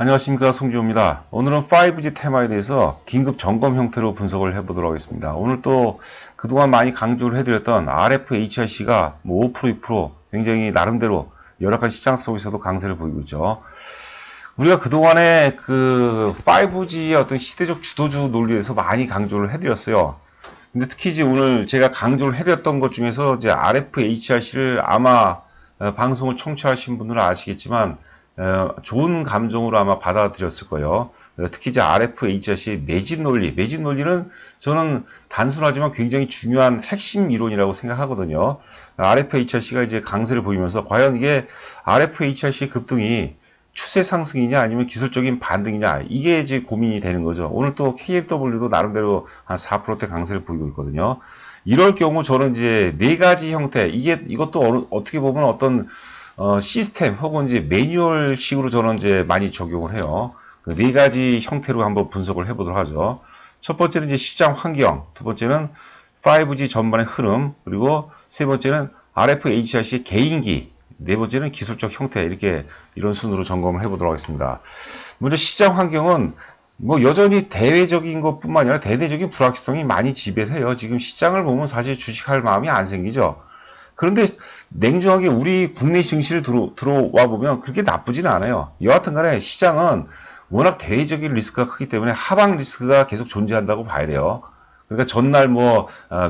안녕하십니까, 송지호입니다. 오늘은 5G 테마에 대해서 긴급 점검 형태로 분석을 해보도록 하겠습니다. 오늘 또 그동안 많이 강조를 해드렸던 RFHRC가 5%, 6% 굉장히 나름대로 열악한 시장 속에서도 강세를 보이고 있죠. 우리가 그동안에 그 5G의 어떤 시대적 주도주 논리에서 많이 강조를 해드렸어요. 근데 특히 이제 오늘 제가 강조를 해드렸던 것 중에서 이제 RFHRC를 아마 방송을 청취하신 분들은 아시겠지만 좋은 감정으로 아마 받아들였을 거예요. 특히 이제 RFHRC의 매집 논리, 매집 논리는 저는 단순하지만 굉장히 중요한 핵심 이론이라고 생각하거든요. RFHRC가 이제 강세를 보이면서 과연 이게 RFHRC 급등이 추세 상승이냐 아니면 기술적인 반등이냐 이게 이제 고민이 되는 거죠. 오늘 또 KFW도 나름대로 한 4%대 강세를 보이고 있거든요. 이럴 경우 저는 이제 네 가지 형태, 이것도 어떻게 보면 어떤 시스템 혹은 이제 매뉴얼식으로 저는 이제 많이 적용을 해요. 그 네 가지 형태로 한번 분석을 해보도록 하죠. 첫 번째는 이제 시장 환경, 두 번째는 5G 전반의 흐름, 그리고 세 번째는 RFHRC 개인기, 네 번째는 기술적 형태, 이런 순으로 점검을 해보도록 하겠습니다. 먼저 시장 환경은 뭐 여전히 대외적인 것뿐만 아니라 대내적인 불확실성이 많이 지배를 해요. 지금 시장을 보면 사실 주식할 마음이 안 생기죠. 그런데 냉정하게 우리 국내 증시를 들어와 보면 그렇게 나쁘지는 않아요. 여하튼 간에 시장은 워낙 대외적인 리스크가 크기 때문에 하방 리스크가 계속 존재한다고 봐야 돼요. 그러니까 전날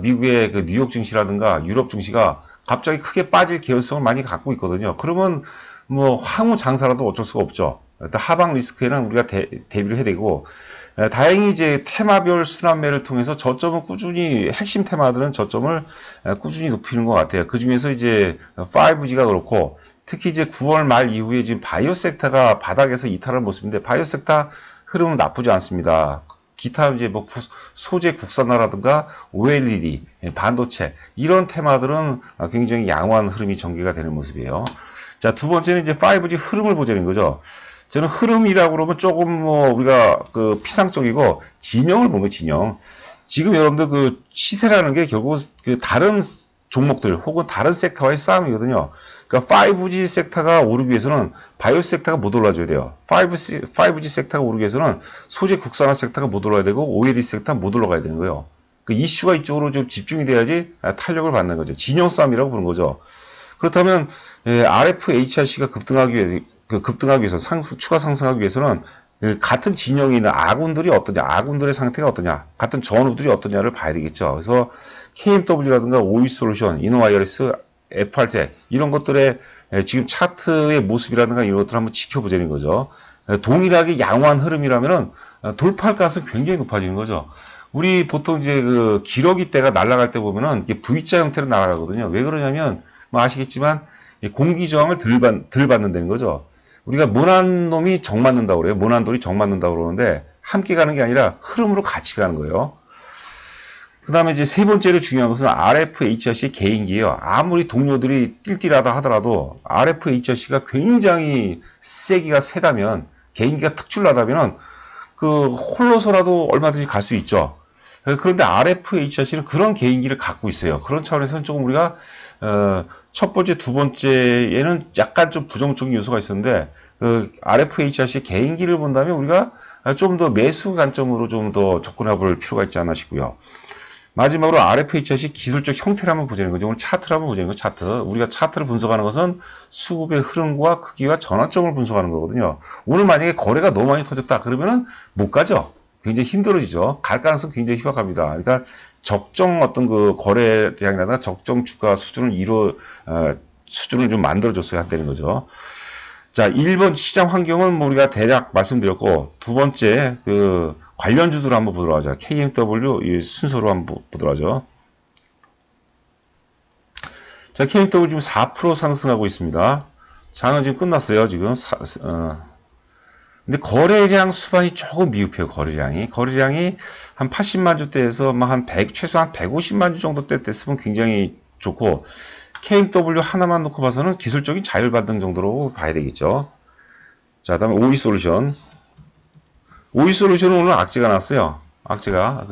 미국의 그 뉴욕 증시라든가 유럽 증시가 갑자기 크게 빠질 개연성을 많이 갖고 있거든요. 그러면 뭐 향후 장사라도 어쩔 수가 없죠. 일단 하방 리스크에는 우리가 대비를 해야 되고, 다행히 이제 테마별 순환매를 통해서 저점은 꾸준히, 핵심 테마들은 저점을 꾸준히 높이는 것 같아요. 그 중에서 이제 5G가 그렇고, 특히 이제 9월 말 이후에 지금 바이오 섹터가 바닥에서 이탈한 모습인데, 바이오 섹터 흐름은 나쁘지 않습니다. 기타 이제 뭐 소재 국산화라든가 OLED, 반도체 이런 테마들은 굉장히 양호한 흐름이 전개가 되는 모습이에요. 자, 두 번째는 이제 5G 흐름을 보자는 거죠. 저는 흐름이라고 그러면 조금 뭐 우리가 그 피상적이고 진영을 보면 진영. 지금 여러분들 그 시세라는 게 결국 그 다른 종목들 혹은 다른 섹터와의 싸움이거든요. 그러니까 5G 섹터가 오르기 위해서는 바이오 섹터가 못 올라줘야 돼요. 5G 섹터가 오르기 위해서는 소재 국산화 섹터가 못 올라야 되고 OLED 섹터가 못 올라가야 되는 거예요. 그 이슈가 이쪽으로 좀 집중이 돼야지 탄력을 받는 거죠. 진영 싸움이라고 부르는 거죠. 그렇다면 RFHRC가 급등하기 위해서 추가 상승하기 위해서는 같은 진영에 있는 아군들이 어떠냐, 아군들의 상태가 어떠냐, 같은 전우들이 어떠냐를 봐야 되겠죠. 그래서 KMW라든가 OE솔루션, 이노와이어리스, FRT 이런 것들의 지금 차트의 모습이라든가 이런 것들을 한번 지켜보자는 거죠. 동일하게 양호한 흐름이라면은 돌파할 가능성이 굉장히 높아지는 거죠. 우리 보통 이제 그 기러기 때가 날아갈 때 보면은 이게 V자 형태로 날아가거든요. 왜 그러냐면 뭐 아시겠지만 공기 저항을 덜 받는다는 거죠. 우리가 모난 놈이 정 맞는다고 그래요. 모난 돌이 정 맞는다고 그러는데 함께 가는 게 아니라 흐름으로 같이 가는 거예요. 그 다음에 이제 세 번째로 중요한 것은 RFHRC 개인기예요. 아무리 동료들이 띨띨하다 하더라도 RFHRC가 굉장히 세기가 세다면, 개인기가 특출나다면 그 홀로서라도 얼마든지 갈 수 있죠. 그런데 RFHRC는 그런 개인기를 갖고 있어요. 그런 차원에서는 조금 우리가 첫 번째, 두 번째에는 약간 좀 부정적인 요소가 있었는데 RFHRC 개인기를 본다면 우리가 좀 더 매수 관점으로 좀 더 접근해 볼 필요가 있지 않나 싶고요. 마지막으로 RFHRC 기술적 형태를 한번 보자는 거죠. 오늘 차트를 한번 보자는 거죠. 차트. 우리가 차트를 분석하는 것은 수급의 흐름과 크기와 전환점을 분석하는 거거든요. 오늘 만약에 거래가 너무 많이 터졌다 그러면은 못 가죠. 굉장히 힘들어지죠. 갈 가능성 굉장히 희박합니다. 그러니까 적정 어떤 그 거래량이라든가 적정 주가 수준을 좀 만들어줬어야 한다는 거죠. 자, 1번 시장 환경은 뭐 우리가 대략 말씀드렸고, 두 번째 그 관련주들 한번 보도록 하죠. KMW 이 순서로 한번 보도록 하죠. 자, KMW 지금 4% 상승하고 있습니다. 장은 지금 끝났어요. 지금 근데 거래량 수반이 조금 미흡해요. 거래량이 한 80만 주대에서 최소한 150만 주 정도 때 됐으면 굉장히 좋고, KMW 하나만 놓고 봐서는 기술적인 자율 반등 정도로 봐야 되겠죠. 자, 다음에 OE솔루션. OE솔루션은 오늘 악재가 났어요. 악재가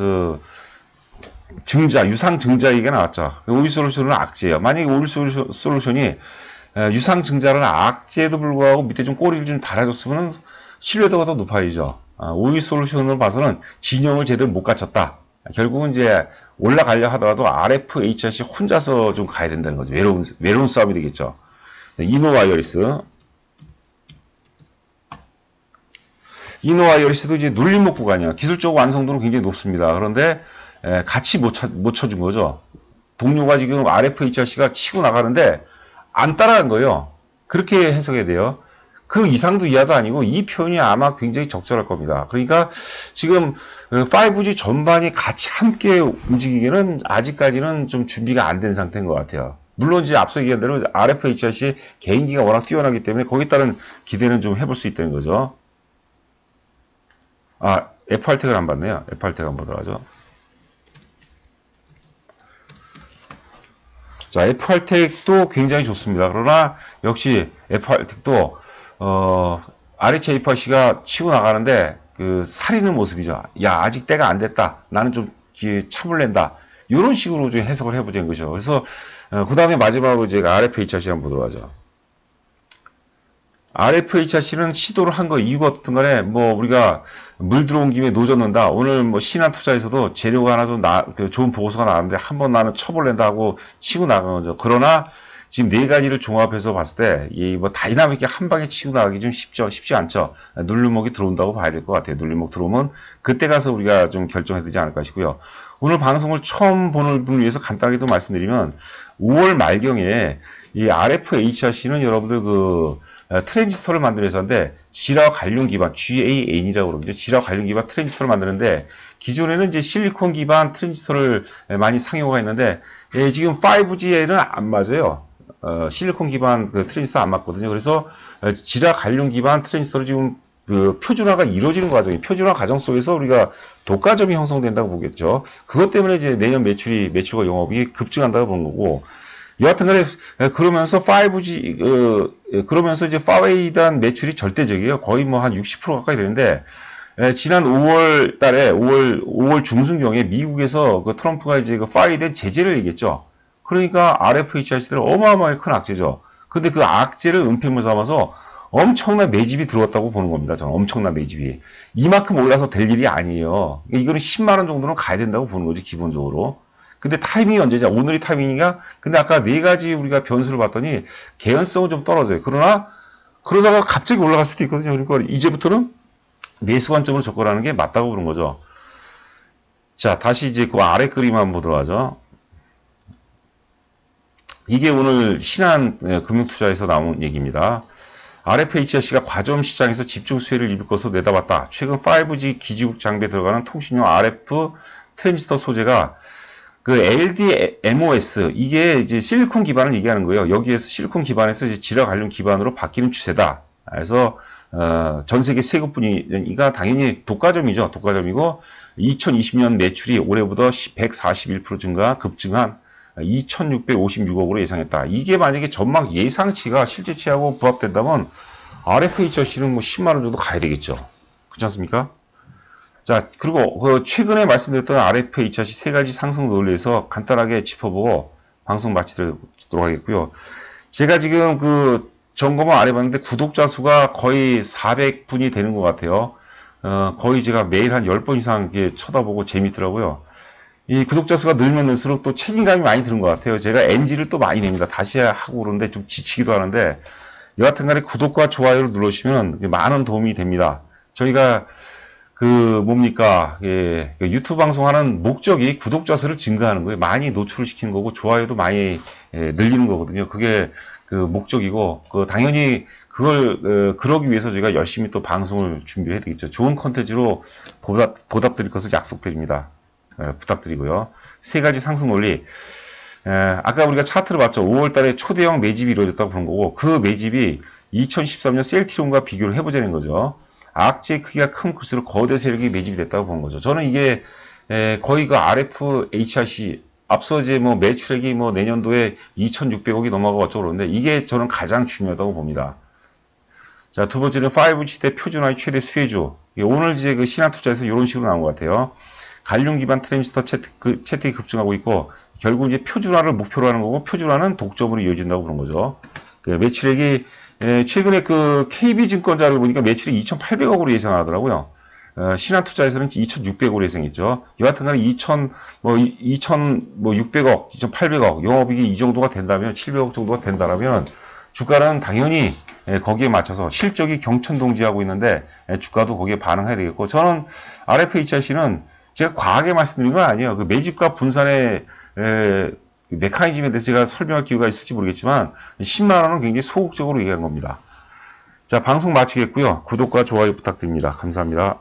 유상 증자 얘기가 나왔죠. OE솔루션은 악재예요. 만약에 OE솔루션이 유상 증자라는 악재에도 불구하고 밑에 좀 꼬리를 좀 달아줬으면 신뢰도가 더 높아지죠. 오일 솔루션으로 봐서는 진영을 제대로 못 갖췄다. 결국은 이제 올라가려 하더라도 RFHRC 혼자서 좀 가야 된다는 거죠. 외로운 싸움이 되겠죠. 이노와이어리스. 이노와이어리스도 이제 눌림목 구간이야. 기술적 완성도는 굉장히 높습니다. 그런데 같이 못 쳐준 거죠. 동료가 지금 RFHRC가 치고 나가는데 안 따라간 거예요. 그렇게 해석해야 돼요. 그 이상도 이하도 아니고 이 표현이 아마 굉장히 적절할 겁니다. 그러니까 지금 5G 전반이 같이 함께 움직이기는 아직까지는 좀 준비가 안 된 상태인 것 같아요. 물론 이제 앞서 얘기한 대로 RFHRC 개인기가 워낙 뛰어나기 때문에 거기에 따른 기대는 좀 해볼 수 있다는 거죠. FR텍을 안 봤네요. FR텍 한번 보도록 하죠. 자, FR텍도 굉장히 좋습니다. 그러나 역시 FR텍도 RHA8C가 치고 나가는데 사리는 모습이죠. 야, 아직 때가 안 됐다. 나는 좀 참을 낸다. 이런 식으로 좀 해석을 해보자는 거죠. 그래서 그 다음에 마지막으로 제가 RFHRC 한번 보도록 하죠. RFHRC는 시도를 한 거 이유가 어떻든 간에 뭐 우리가 물 들어온 김에 노젓 넣는다. 오늘 뭐 신한투자에서도 재료가 하나 좀 좋은 보고서가 나왔는데 한번 나는 쳐볼랜다 하고 치고 나간 거죠. 그러나 지금 네 가지를 종합해서 봤을 때 이 뭐 다이나믹하게 한 방에 치고 나가기 좀 쉽지 않죠. 눌림목이 들어온다고 봐야 될 것 같아요. 눌림목 들어오면 그때 가서 우리가 좀 결정해야 되지 않을까 싶고요. 오늘 방송을 처음 보는 분을 위해서 간단하게 또 말씀드리면 5월 말경에 이 RFHRC는 여러분들 트랜지스터를 만드는 회사인데 지라 관련 기반 GAN이라고 그러죠. 지라 관련 기반 트랜지스터를 만드는데 기존에는 이제 실리콘 기반 트랜지스터를 많이 상용화가 있는데 지금 5G에는 안 맞아요. 실리콘 기반 트랜지스터 안 맞거든요. 그래서 지라 관련 기반 트랜지스터로 지금 표준화가 이루어지는 과정이 표준화 과정 속에서 우리가 독과점이 형성된다고 보겠죠. 그것 때문에 이제 내년 매출과 영업이 급증한다고 보는 거고. 여하튼간에 그러면서 5G 그러면서 이제 파웨이에 대한 매출이 절대적이에요. 거의 뭐 한 60% 가까이 되는데 지난 5월 달에 5월 중순경에 미국에서 트럼프가 이제 파웨이에 대한 제재를 얘기했죠. 그러니까 RFHRC들은 어마어마하게 큰 악재죠. 근데 그 악재를 은폐물 삼아서 엄청난 매집이 들어왔다고 보는 겁니다. 저는 엄청난 매집이 이만큼 올라서 될 일이 아니에요. 이거는 10만 원 정도는 가야 된다고 보는 거지 기본적으로. 근데 타이밍이 언제냐? 오늘이 타이밍인가? 근데 아까 네 가지 우리가 변수를 봤더니 개연성은 좀 떨어져요. 그러다가 갑자기 올라갈 수도 있거든요. 그러니까 이제부터는 매수 관점으로 접근하는 게 맞다고 그런 거죠. 자, 다시 이제 그 아래 그림 한번 보도록 하죠. 이게 오늘 신한 금융투자에서 나온 얘기입니다. RFHRC가 과점 시장에서 집중 수혜를 입을 것으로 내다봤다. 최근 5G 기지국 장비에 들어가는 통신용 RF 트랜지스터 소재가 LDMOS, 이게 이제 실리콘 기반을 얘기하는 거예요. 여기에서 실리콘 기반에서 이제 지라 관련 기반으로 바뀌는 추세다. 그래서, 전 세계 세급분위가 당연히 독과점이죠. 독과점이고, 2020년 매출이 올해보다 141% 급증한 2,656억으로 예상했다. 이게 만약에 전망 예상치가 실제치하고 부합된다면, RFHRC는 뭐 10만원 정도 가야 되겠죠. 그렇지 않습니까? 자, 그리고 최근에 말씀드렸던 RFHRC 세 가지 상승 논리에서 간단하게 짚어보고 방송 마치도록 하겠고요. 제가 지금 점검을 안 해봤는데 구독자 수가 거의 400분이 되는 것 같아요. 거의 제가 매일 한 10번 이상 이렇게 쳐다보고 재밌더라고요. 이 구독자 수가 늘면 늘수록 또 책임감이 많이 드는 것 같아요. 제가 NG를 또 많이 냅니다. 다시 하고 그러는데 좀 지치기도 하는데 여하튼 간에 구독과 좋아요를 눌러주시면 많은 도움이 됩니다. 저희가 유튜브 방송하는 목적이 구독자 수를 증가하는 거예요. 많이 노출을 시키는 거고, 좋아요도 많이 늘리는 거거든요. 그게 목적이고, 당연히 그러기 위해서 저희가 열심히 또 방송을 준비해야 되겠죠. 좋은 컨텐츠로 보답드릴 것을 약속드립니다. 부탁드리고요. 세 가지 상승 논리. 아까 우리가 차트를 봤죠. 5월 달에 초대형 매집이 이루어졌다고 보는 거고, 그 매집이 2013년 셀트리온과 비교를 해보자는 거죠. 악재의 크기가 큰 클수록 거대 세력이 매집이 됐다고 보는 거죠. 저는 이게 거의 RFHRC 앞서 이제 뭐 매출액이 뭐 내년도에 2,600억이 넘어가고 어쩌고 그러는데 이게 저는 가장 중요하다고 봅니다. 자, 두 번째는 5G 시대 표준화의 최대 수혜주. 오늘 이제 신한투자에서 이런 식으로 나온 것 같아요. 갈륨 기반 트랜지스터 채택이 급증하고 있고 결국 이제 표준화를 목표로 하는 거고 표준화는 독점으로 이어진다고 그런 거죠. 매출액이 최근에 그 KB증권자를 보니까 매출이 2,800억으로 예상하더라고요. 신한투자에서는 2,600억으로 예상했죠. 여하튼간에 2,600억, 2,800억, 영업이익이 이 정도가 된다면, 700억 정도가 된다면, 주가는 당연히 거기에 맞춰서 실적이 경천동지하고 있는데, 주가도 거기에 반응해야 되겠고, 저는 RFHIC는 제가 과하게 말씀드린 건 아니에요. 그 매집과 분산의 메커니즘에 대해서 제가 설명할 기회가 있을지 모르겠지만, 10만원은 굉장히 소극적으로 얘기한 겁니다. 자, 방송 마치겠고요. 구독과 좋아요 부탁드립니다. 감사합니다.